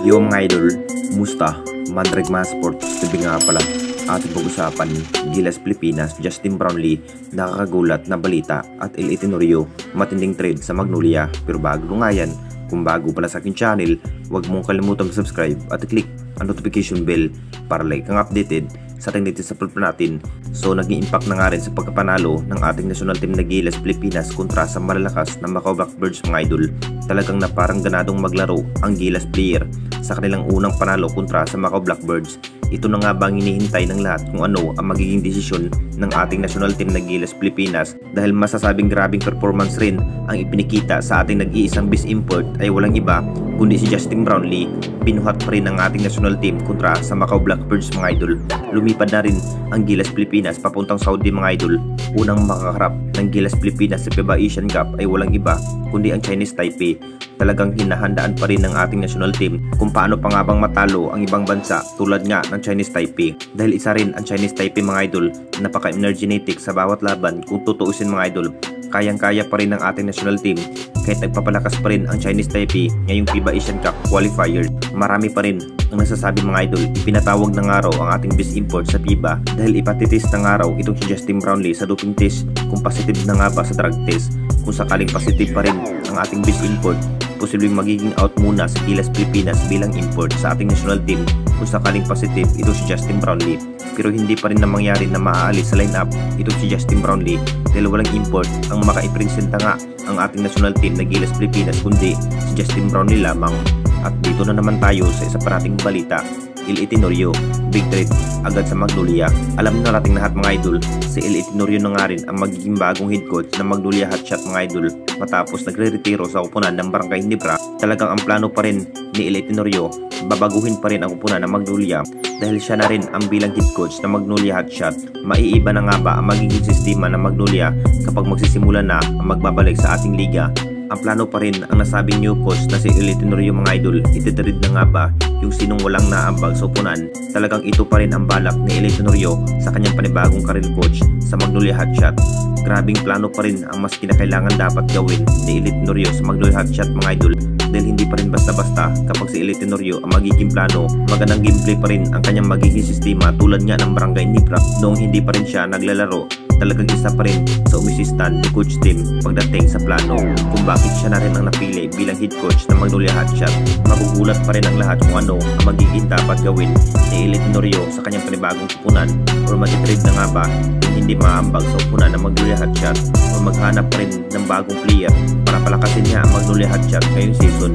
Yo mga idol, musta? Mandrag mga sports, sabi nga pala ating pag-usapan, Gilas Pilipinas, Justin Brownlee, nakakagulat na balita at El Tenorio, matinding trade sa Magnolia. Pero bago nga yan, kung bago pala sa aking channel, huwag mong kalimutang subscribe at click ang notification bell para like kang updated sa ating latest upload natin. So naging impact na nga rin sa pagkapanalo ng ating national team na Gilas Pilipinas kontra sa malalakas na Macau Blackbirds mga idol. Talagang na parang ganadong maglaro ang Gilas player sa kanilang unang panalo kontra sa Macau Blackbirds. Ito na nga bang hinihintay ng lahat kung ano ang magiging desisyon ng ating national team na Gilas Pilipinas, dahil masasabing grabing performance rin ang ipinikita sa ating nag-iisang best import ay walang iba kundi si Justin Brownlee. Binuhat pa rin ang ating national team kontra sa Macau Blackbirds mga idol. Lumipad na rin ang Gilas Pilipinas papuntang Saudi mga idol. Unang makaharap ng Gilas Pilipinas sa FIBA Asian Cup ay walang iba kundi ang Chinese Taipei. Talagang hinahandaan pa rin ng ating national team kung paano pa nga bang matalo ang ibang bansa tulad nga ng Chinese Taipei, dahil isa rin ang Chinese Taipei mga idol, napaka-energetic sa bawat laban. Kung tutuusin mga idol, kayang-kaya pa rin ng ating national team kahit nagpapalakas pa rin ang Chinese Taipei ngayong FIBA Asian Cup qualifier. Marami pa rin ang nasasabi mga idol, ipinatawag ng araw ang ating best import sa FIBA dahil ipatitis ng araw itong si Justin Brownlee sa doping test kung positive na nga ba sa drug test. Kung sakaling positive pa rin ang ating best import, posibleng magiging out muna sa Gilas Pilipinas bilang import sa ating national team kung sakaling positive ito si Justin Brownlee. Pero hindi pa rin na mangyari na maaalis sa lineup ito si Justin Brownlee dahil walang import ang makaipresenta nga ang ating national team na Gilas Pilipinas kundi si Justin Brownlee lamang. At dito na naman tayo sa isa pa nating balita, El Tenorio, big trade agad sa Magnolia. Alam na nating lahat mga idol, si El Tenorio na nga rin ang magiging bagong head coach ng Magnolia Hotshot mga idol. Matapos nagre-retiro sa kupunan ng Barangay Ginebra, talagang ang plano pa rin ni El Tenorio, babaguhin pa rin ang kupunan ng Magnolia dahil siya na rin ang bilang head coach ng Magnolia Hotshot. Maiiba na nga ba ang magiging sistema ng Magnolia kapag magsisimula na ang magbabalik sa ating liga? Ang plano pa rin ang nasabing new coach na si El Tenorio mga idol. Itidarid na nga ba yung sinong walang naambag sa upunan? Talagang ito pa rin ang balak ni El Tenorio sa kanyang panibagong career coach sa Magnolia Hotshot. Grabing plano pa rin ang mas kinakailangan dapat gawin ni El Tenorio sa Magnolia Hotshot mga idol, dahil hindi pa rin basta-basta kapag si El Tenorio ang magiging plano. Magandang gameplay pa rin ang kanyang magiging sistema tulad nga ng Barangay Ginebra noong hindi pa rin siya naglalaro. Talagang isa pa rin sa umisistan ni Coach Tim pagdating sa plano kung bakit siya na rin ang napili bilang head coach ng Magnolia Hotshot. Magugulat pa rin ang lahat kung ano ang magiging dapat gawin ni El Tenorio sa kanyang panibagong kupunan, or mag-trade na nga ba kung hindi maambag sa upunan ng Magnolia Hotshot, o maghanap pa rin ng bagong player para palakasin niya ang Magnolia Hotshot ngayong season.